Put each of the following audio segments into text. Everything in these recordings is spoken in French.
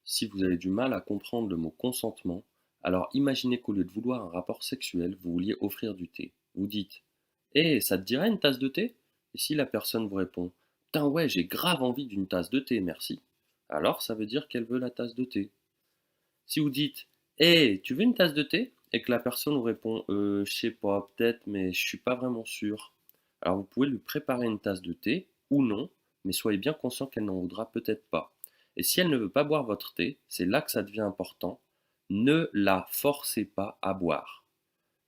Si vous avez du mal à comprendre le mot consentement, alors imaginez qu'au lieu de vouloir un rapport sexuel, vous vouliez offrir du thé. Vous dites: «Eh, ça te dirait une tasse de thé?» Et si la personne vous répond: «Putain ouais, j'ai grave envie d'une tasse de thé, merci», alors ça veut dire qu'elle veut la tasse de thé. Si vous dites: «Eh, tu veux une tasse de thé?» et que la personne vous répond: je sais pas, peut-être, mais je suis pas vraiment sûr», alors vous pouvez lui préparer une tasse de thé ou non, mais soyez bien conscient qu'elle n'en voudra peut-être pas. Et si elle ne veut pas boire votre thé, c'est là que ça devient important. Ne la forcez pas à boire.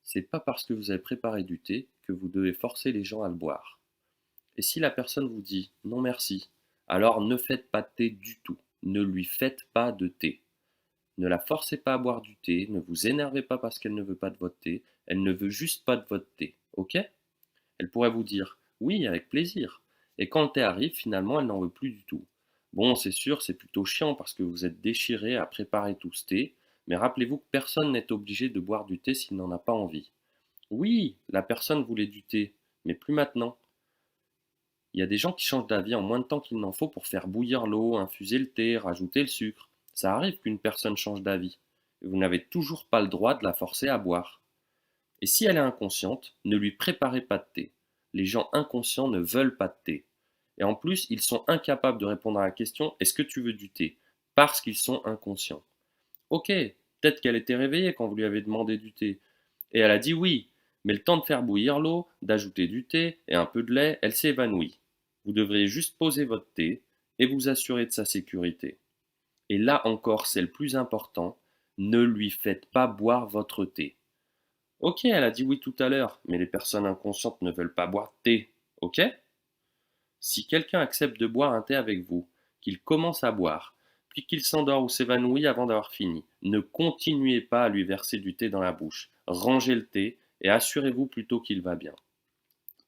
C'est pas parce que vous avez préparé du thé que vous devez forcer les gens à le boire. Et si la personne vous dit non merci, alors ne faites pas de thé du tout. Ne lui faites pas de thé. Ne la forcez pas à boire du thé, ne vous énervez pas parce qu'elle ne veut pas de votre thé, elle ne veut juste pas de votre thé, ok? Elle pourrait vous dire oui, avec plaisir. Et quand le thé arrive, finalement, elle n'en veut plus du tout. Bon, c'est sûr, c'est plutôt chiant parce que vous êtes déchiré à préparer tout ce thé, mais rappelez-vous que personne n'est obligé de boire du thé s'il n'en a pas envie. Oui, la personne voulait du thé, mais plus maintenant. Il y a des gens qui changent d'avis en moins de temps qu'il n'en faut pour faire bouillir l'eau, infuser le thé, rajouter le sucre. Ça arrive qu'une personne change d'avis. Et vous n'avez toujours pas le droit de la forcer à boire. Et si elle est inconsciente, ne lui préparez pas de thé. Les gens inconscients ne veulent pas de thé. Et en plus, ils sont incapables de répondre à la question: est-ce que tu veux du thé? Parce qu'ils sont inconscients. Ok, peut-être qu'elle était réveillée quand vous lui avez demandé du thé. Et elle a dit oui, mais le temps de faire bouillir l'eau, d'ajouter du thé et un peu de lait, elle s'est évanouie. Vous devriez juste poser votre thé et vous assurer de sa sécurité. Et là encore, c'est le plus important, ne lui faites pas boire votre thé. Ok, elle a dit oui tout à l'heure, mais les personnes inconscientes ne veulent pas boire de thé, ok? Si quelqu'un accepte de boire un thé avec vous, qu'il commence à boire, puis qu'il s'endort ou s'évanouit avant d'avoir fini, ne continuez pas à lui verser du thé dans la bouche. Rangez le thé et assurez-vous plutôt qu'il va bien.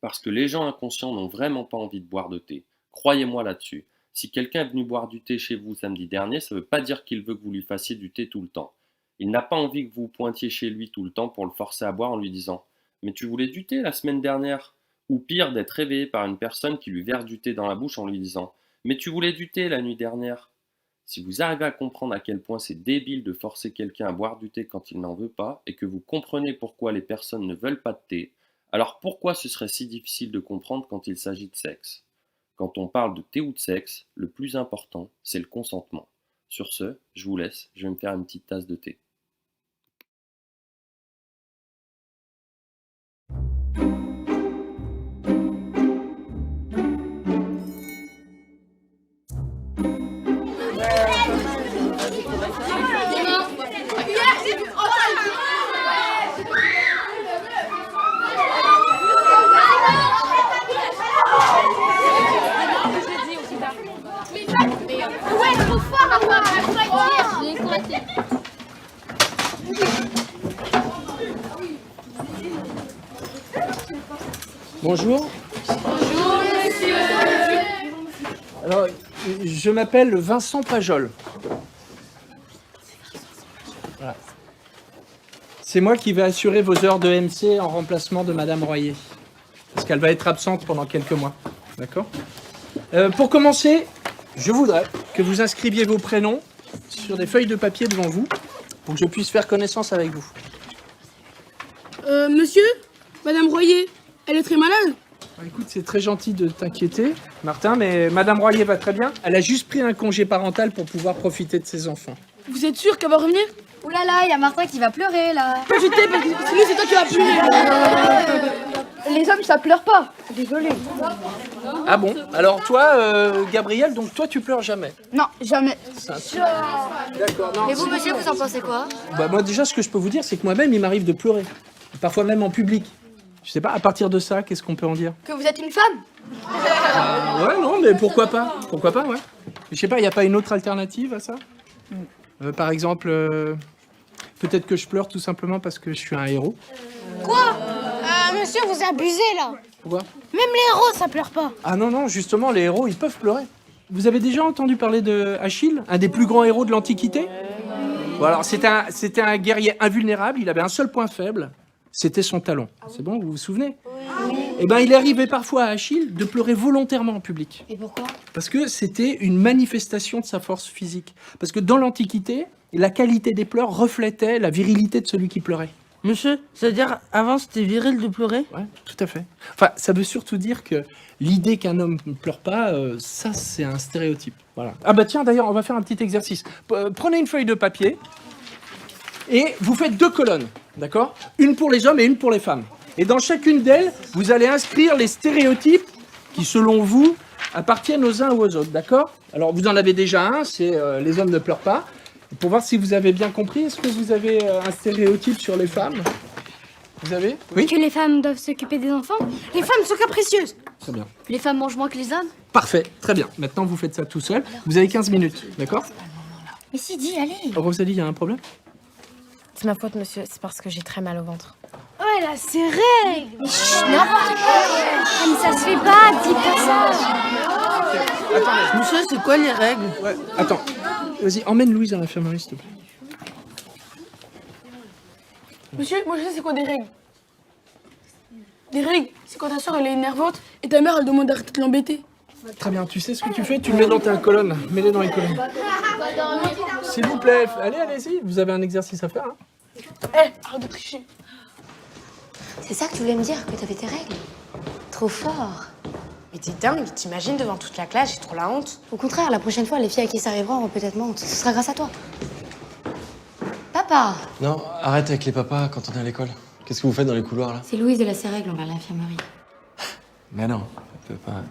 Parce que les gens inconscients n'ont vraiment pas envie de boire de thé. Croyez-moi là-dessus. Si quelqu'un est venu boire du thé chez vous samedi dernier, ça ne veut pas dire qu'il veut que vous lui fassiez du thé tout le temps. Il n'a pas envie que vous pointiez chez lui tout le temps pour le forcer à boire en lui disant: mais tu voulais du thé la semaine dernière? Ou pire, d'être réveillé par une personne qui lui verse du thé dans la bouche en lui disant: mais tu voulais du thé la nuit dernière? Si vous arrivez à comprendre à quel point c'est débile de forcer quelqu'un à boire du thé quand il n'en veut pas, et que vous comprenez pourquoi les personnes ne veulent pas de thé, alors pourquoi ce serait si difficile de comprendre quand il s'agit de sexe? Quand on parle de thé ou de sexe, le plus important, c'est le consentement. Sur ce, je vous laisse, je vais me faire une petite tasse de thé. Ouais, trop fort à moi, j'ai éclaté. Bonjour. Bonjour, monsieur. Alors, je m'appelle Vincent Pajol. Voilà. C'est moi qui vais assurer vos heures de MC en remplacement de Madame Royer. Parce qu'elle va être absente pendant quelques mois. D'accord ? Pour commencer, je voudrais que vous inscriviez vos prénoms sur des feuilles de papier devant vous pour que je puisse faire connaissance avec vous. Monsieur, Madame Royer, elle est très malade. Écoute, c'est très gentil de t'inquiéter, Martin, mais Madame Royer va très bien. Elle a juste pris un congé parental pour pouvoir profiter de ses enfants. Vous êtes sûr qu'elle va revenir? Ouh là là, il y a Martin qui va pleurer là. Pas jeter parce que sinon c'est toi qui vas pleurer. Les hommes ça pleure pas. Désolé. Ah bon? Alors toi, Gabriel, donc toi tu pleures jamais? Non, jamais. D'accord, non. Et vous monsieur, vous en pensez quoi? Bah moi déjà ce que je peux vous dire c'est que moi-même il m'arrive de pleurer. Parfois même en public. Je sais pas, à partir de ça, qu'est-ce qu'on peut en dire? Que vous êtes une femme? Ouais, non, mais pourquoi pas? Pourquoi pas, ouais. Je sais pas, il n'y a pas une autre alternative à ça? Par exemple, peut-être que je pleure tout simplement parce que je suis un héros. Quoi? Monsieur, vous abusez là. Pourquoi? Même les héros, ça pleure pas. Ah non, non, justement, les héros, ils peuvent pleurer. Vous avez déjà entendu parler de Achille, un des plus grands héros de l'Antiquité? Bon, alors, c'était un guerrier invulnérable, il avait un seul point faible, c'était son talon. C'est bon, vous vous souvenez? Oui. Eh ben, il est arrivé parfois à Achille de pleurer volontairement en public. Et pourquoi? Parce que c'était une manifestation de sa force physique. Parce que dans l'Antiquité, la qualité des pleurs reflétait la virilité de celui qui pleurait. Monsieur, c'est-à-dire avant c'était viril de pleurer? Ouais, tout à fait. Enfin, ça veut surtout dire que l'idée qu'un homme ne pleure pas, ça c'est un stéréotype. Voilà. Ah bah tiens, d'ailleurs, on va faire un petit exercice. Prenez une feuille de papier et vous faites 2 colonnes, d'accord? Une pour les hommes et une pour les femmes. Et dans chacune d'elles, vous allez inscrire les stéréotypes qui, selon vous, appartiennent aux uns ou aux autres, d'accord? Alors, vous en avez déjà un, c'est les hommes ne pleurent pas. Pour voir si vous avez bien compris, est-ce que vous avez un stéréotype sur les femmes? Vous avez? Oui? Que les femmes doivent s'occuper des enfants. Les femmes sont capricieuses. Très bien. Les femmes mangent moins que les hommes? Parfait, très bien. Maintenant, vous faites ça tout seul. Vous avez 15 minutes, d'accord? Mais si, dis, allez. Rosalie, il y a un problème? C'est ma faute, monsieur. C'est parce que j'ai très mal au ventre. Oh, elle a ses règles. Mais chut, n'importe quoi. Ah, mais ça se fait pas, dis pas ça. Attendez. Monsieur, c'est quoi les règles? Ouais, attends. Vas-y, emmène Louise à l'infirmerie, s'il te plaît. Monsieur, moi je sais c'est quoi des règles. Des règles, c'est quand ta soeur elle est énervante et ta mère elle demande d'arrêter de l'embêter. Très bien, tu sais ce que tu fais? Tu le mets dans ta colonne. Mets-les dans les colonnes. S'il vous plaît, allez-y. Vous avez un exercice à faire, hein? Arrête de tricher. C'est ça que tu voulais me dire, que t'avais tes règles? Trop fort. Mais t'es dingue, t'imagines devant toute la classe, j'ai trop la honte. Au contraire, la prochaine fois, les filles à qui ça arrivera auront peut-être moins honte. Ce sera grâce à toi. Papa! Non, arrête avec les papas quand on est à l'école. Qu'est-ce que vous faites dans les couloirs, là? C'est Louise, elle a ses règles, on va à l'infirmerie. Mais non, elle peut pas...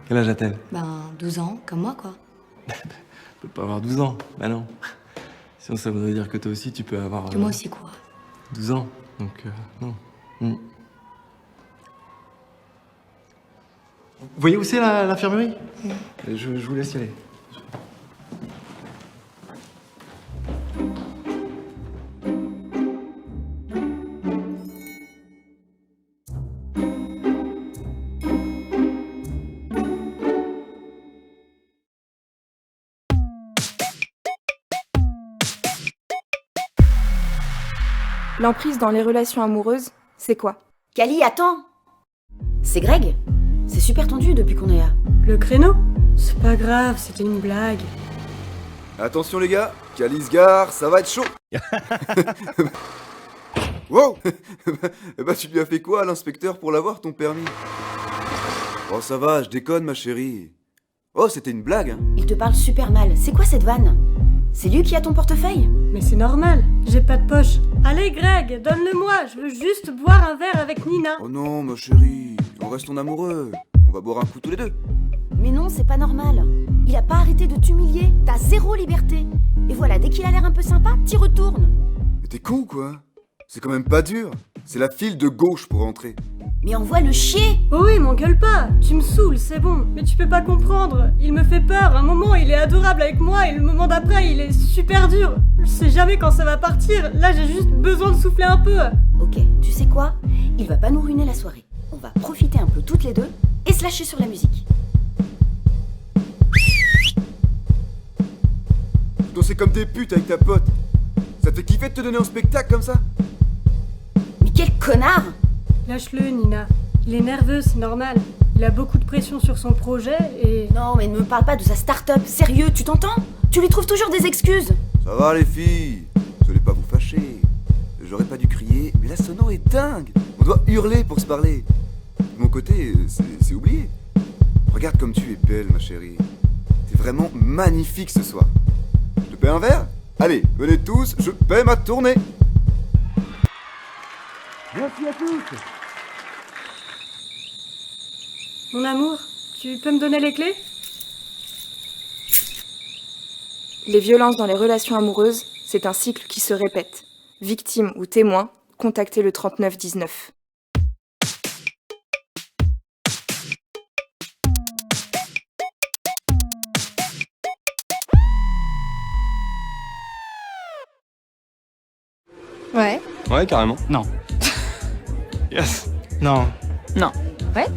Quel âge a-t-elle? Ben, 12 ans, comme moi, quoi. Elle peut pas avoir 12 ans. Bah non. Sinon, ça voudrait dire que toi aussi, tu peux avoir... Que moi aussi, quoi. 12 ans. Donc, non. Vous voyez où c'est l'infirmerie? Je vous laisse y aller. L'emprise dans les relations amoureuses, c'est quoi? Cali, attends! C'est Greg? C'est super tendu depuis qu'on est là. Le créneau? C'est pas grave, c'était une blague. Attention les gars, Cali se gare, ça va être chaud. Wow. Bah tu lui as fait quoi à l'inspecteur pour l'avoir ton permis? Oh ça va, je déconne ma chérie. Oh c'était une blague hein. Il te parle super mal. C'est quoi cette vanne? C'est lui qui a ton portefeuille? Mais c'est normal, j'ai pas de poche. Allez Greg, donne-le-moi, je veux juste boire un verre avec Nina. Oh non ma chérie, on reste en amoureux. On va boire un coup tous les deux. Mais non, c'est pas normal. Il a pas arrêté de t'humilier. T'as zéro liberté. Et voilà, dès qu'il a l'air un peu sympa, t'y retournes. Mais t'es con quoi? C'est quand même pas dur. C'est la file de gauche pour entrer. Mais envoie-le chier! Oh oui, m'engueule pas, tu me saoules, c'est bon. Mais tu peux pas comprendre, il me fait peur. Un moment, il est adorable avec moi et le moment d'après, il est super dur. Je sais jamais quand ça va partir. Là, j'ai juste besoin de souffler un peu. Ok, tu sais quoi? Il va pas nous ruiner la soirée. On va profiter un peu toutes les deux et se lâcher sur la musique. Danser comme des putes avec ta pote. Ça te fait kiffer de te donner un spectacle comme ça? Mais quel connard! Lâche-le, Nina. Il est nerveux, c'est normal. Il a beaucoup de pression sur son projet et... Non, mais ne me parle pas de sa start-up. Sérieux, tu t'entends? Tu lui trouves toujours des excuses. Ça va les filles, vous allez pas vous fâcher. J'aurais pas dû crier, mais la sono est dingue. On doit hurler pour se parler. De mon côté, c'est oublié. Regarde comme tu es belle, ma chérie. T'es vraiment magnifique ce soir. Je te paie un verre? Allez, venez tous, je paie ma tournée. Merci à tous. Mon amour, tu peux me donner les clés? Les violences dans les relations amoureuses, c'est un cycle qui se répète. Victime ou témoin, contactez le 3919. Ouais. Ouais, carrément. Non. Yes. Non. Non. Ouais.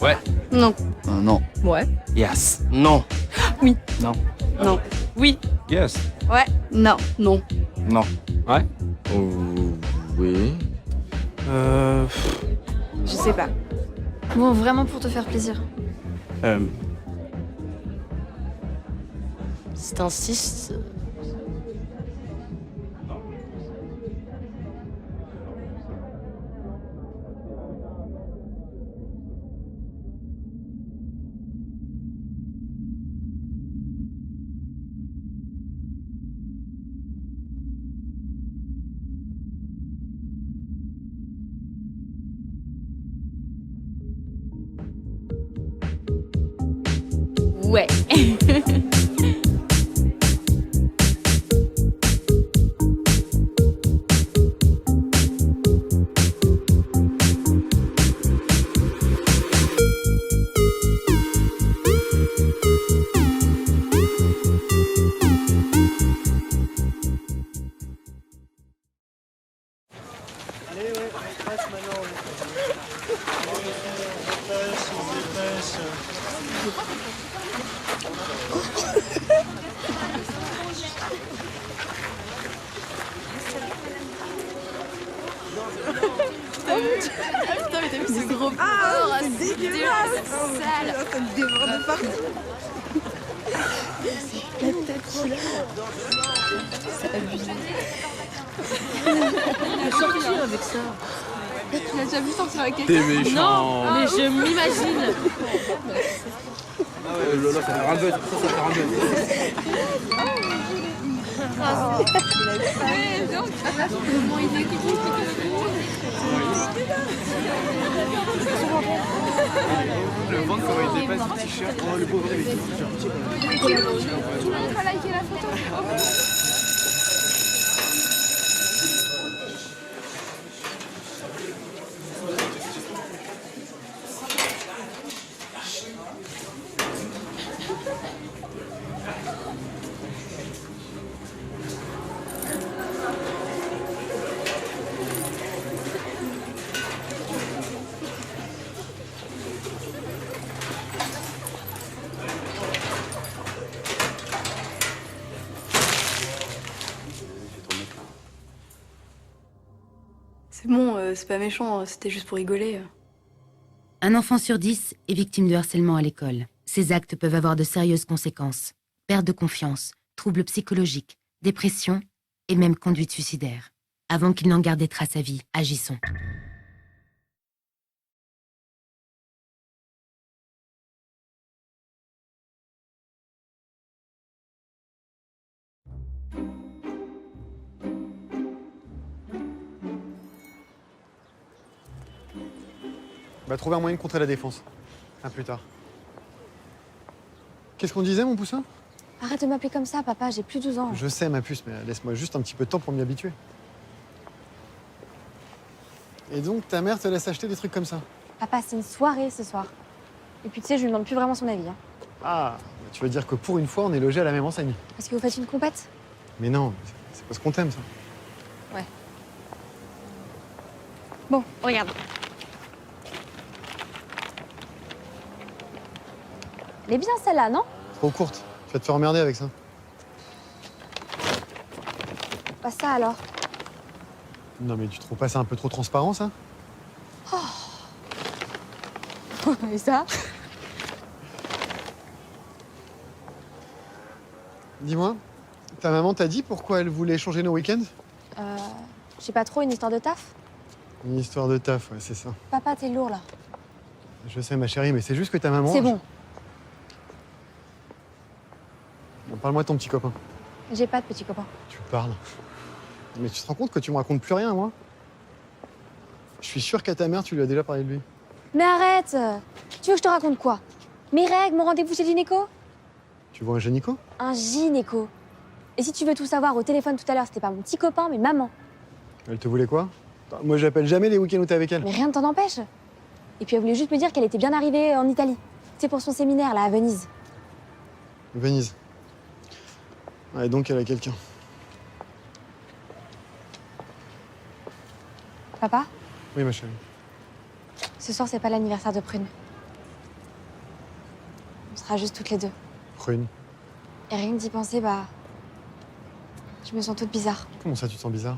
Ouais. Non. Non. Ouais. Yes. Non. Oui. Non. Non. Oui. Yes. Ouais. Non. Non. Non. Ouais. Oui. Je sais pas. Bon, vraiment pour te faire plaisir. Si t'insistes... Ouais. Putain, mais t'as vu ce gros porc, c'est dégueulasse, c'est sale. Ça me dévore de partout. La tête qu'il a. C'est abusé. Il va sortir avec ça. Tu l'as déjà vu sortir avec quelqu'un? T'es méchant. Non, mais je m'imagine. Ah ouais, Lola, ça fait un buzz. Ça fait un buzz. Mais donc, comment il est Le ventre, comment il dépasse le t-shirt. Oh, le pauvre, il est Tout le monde va liker la photo. C'est bon, c'est pas méchant, c'était juste pour rigoler. Un enfant sur 10 est victime de harcèlement à l'école. Ces actes peuvent avoir de sérieuses conséquences. Perte de confiance, troubles psychologiques, dépression et même conduite suicidaire. Avant qu'il n'en garde des traces à vie, agissons. On va trouver un moyen de contrer la défense. À plus tard. Qu'est-ce qu'on disait, mon poussin? Arrête de m'appeler comme ça, papa, j'ai plus 12 ans. Je sais, ma puce, mais laisse-moi juste un petit peu de temps pour m'y habituer. Et donc, ta mère te laisse acheter des trucs comme ça? Papa, c'est une soirée ce soir. Et puis tu sais, je lui demande plus vraiment son avis. Hein. Ah, tu veux dire que pour une fois, on est logé à la même enseigne? Parce que vous faites une compète? Mais non, c'est parce qu'on t'aime, ça. Ouais. Bon, regarde. Elle est bien celle-là, non? Trop courte. Tu vas te faire emmerder avec ça. Pas ça alors. Non, mais tu trouves pas ça un peu trop transparent, ça? Oh. Et ça? Dis-moi, ta maman t'a dit pourquoi elle voulait changer nos week-ends? Je sais pas trop, une histoire de taf? Une histoire de taf, ouais, c'est ça. Papa, t'es lourd là. Je sais, ma chérie, mais c'est juste que ta maman... C'est bon. Bon, parle-moi de ton petit copain. J'ai pas de petit copain. Tu parles. Mais tu te rends compte que tu me racontes plus rien, moi? Je suis sûr qu'à ta mère, tu lui as déjà parlé de lui. Mais arrête! Tu veux que je te raconte quoi? Mes règles, mon rendez-vous chez le gynéco? Tu vois un gynéco? Un gynéco. Et si tu veux tout savoir, au téléphone tout à l'heure, c'était pas mon petit copain, mais maman. Elle te voulait quoi? Moi, j'appelle jamais les week-ends où t'es avec elle. Mais rien ne t'en empêche. Et puis elle voulait juste me dire qu'elle était bien arrivée en Italie. C'est pour son séminaire, là, à Venise. Venise. Ouais, donc elle a quelqu'un. Papa, Oui, ma chérie. ce soir, c'est pas l'anniversaire de Prune. On sera juste toutes les deux. Prune. Et rien que d'y penser, bah... je me sens toute bizarre. Comment ça, tu te sens bizarre?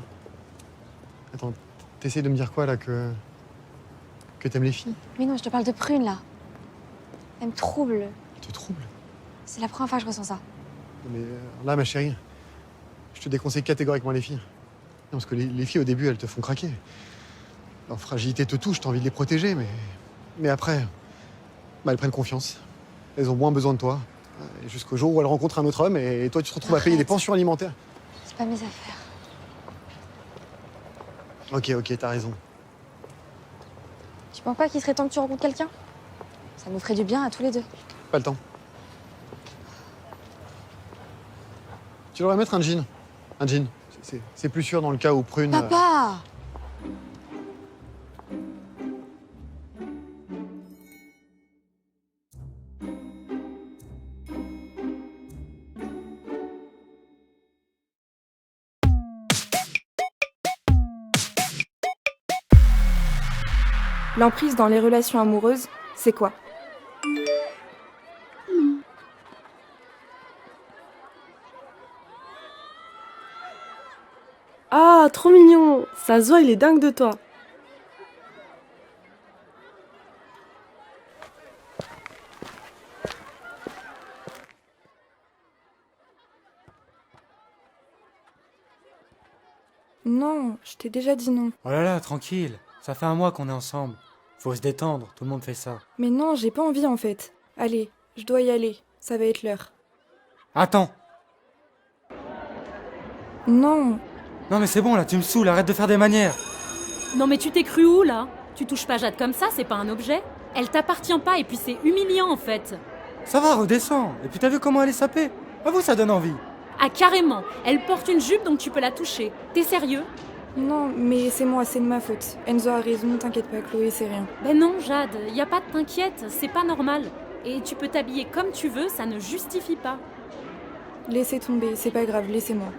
Attends, t'essayes de me dire quoi, là, que... Que t'aimes les filles? Mais non, je te parle de Prune, là. Elle me trouble. Elle te trouble? C'est la première fois que je ressens ça. Non, mais là, ma chérie, je te déconseille catégoriquement les filles. Non, parce que les filles, au début, elles te font craquer. Leur fragilité te touche, t'as envie de les protéger, mais après, elles prennent confiance. Elles ont moins besoin de toi. Jusqu'au jour où elles rencontrent un autre homme et toi, tu te retrouves à payer des pensions alimentaires. C'est pas mes affaires. Ok, t'as raison. Tu penses pas qu'il serait temps que tu rencontres quelqu'un? Ça nous ferait du bien à tous les deux. Pas le temps. Tu devrais mettre un jean. Un jean. C'est plus sûr dans le cas où Prune... Papa! L'emprise dans les relations amoureuses, c'est quoi? Ah, trop mignon. Ça se voit, il est dingue de toi. Non, je t'ai déjà dit non. Oh là là, tranquille. Ça fait un mois qu'on est ensemble. Faut se détendre, tout le monde fait ça. Mais non, j'ai pas envie en fait. Allez, je dois y aller. Ça va être l'heure. Attends. Non. Non mais c'est bon là, tu me saoules, arrête de faire des manières. Non mais tu t'es cru où là? Tu touches pas Jade comme ça, c'est pas un objet. Elle t'appartient pas et puis c'est humiliant en fait. Ça va, redescends. Et puis t'as vu comment elle est sapée? Avoue, ça donne envie. Ah carrément, elle porte une jupe donc tu peux la toucher. T'es sérieux? Non, mais c'est moi, c'est de ma faute. Enzo a raison, t'inquiète pas Chloé, c'est rien. Ben non Jade, y a pas de t'inquiète, c'est pas normal. Et tu peux t'habiller comme tu veux, ça ne justifie pas. Laissez tomber, c'est pas grave, laissez-moi.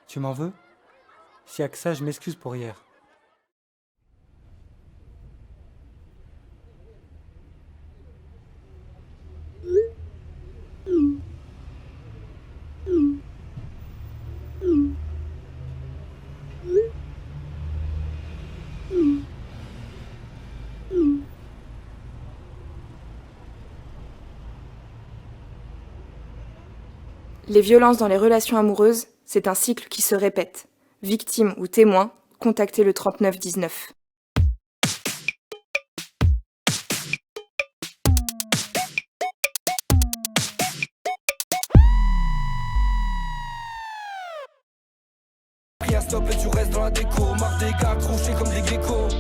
Tu m'en veux? S'il y a que ça, je m'excuse pour hier. Les violences dans les relations amoureuses, c'est un cycle qui se répète. Victime ou témoin, contactez le 3919. Rien stop et tu restes dans la déco. Marre des gars accrochés comme des geckos.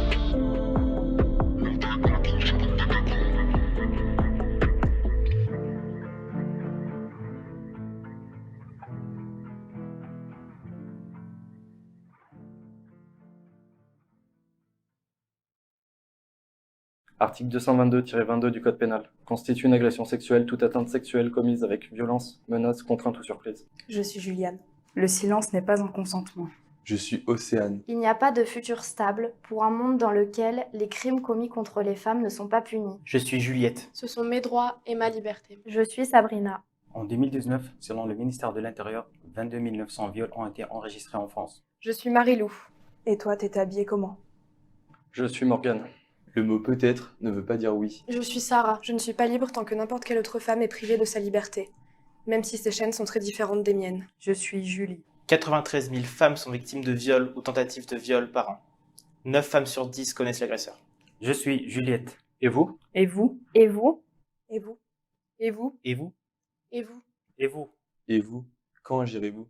Article 222-22 du Code pénal. Constitue une agression sexuelle toute atteinte sexuelle commise avec violence, menace, contrainte ou surprise. Je suis Juliane. Le silence n'est pas un consentement. Je suis Océane. Il n'y a pas de futur stable pour un monde dans lequel les crimes commis contre les femmes ne sont pas punis. Je suis Juliette. Ce sont mes droits et ma liberté. Je suis Sabrina. En 2019, selon le ministère de l'Intérieur, 22 900 viols ont été enregistrés en France. Je suis Marilou. Et toi, t'es habillée comment? Je suis Morgane. Le mot peut-être ne veut pas dire oui. Je suis Sarah. Je ne suis pas libre tant que n'importe quelle autre femme est privée de sa liberté. Même si ces chaînes sont très différentes des miennes. Je suis Julie. 93 000 femmes sont victimes de viols ou tentatives de viol par an. 9 femmes sur 10 connaissent l'agresseur. Je suis Juliette. Et vous? Et vous? Et vous? Et vous? Et vous? Et vous? Et vous? Et vous? Et vous? Quand agirez-vous?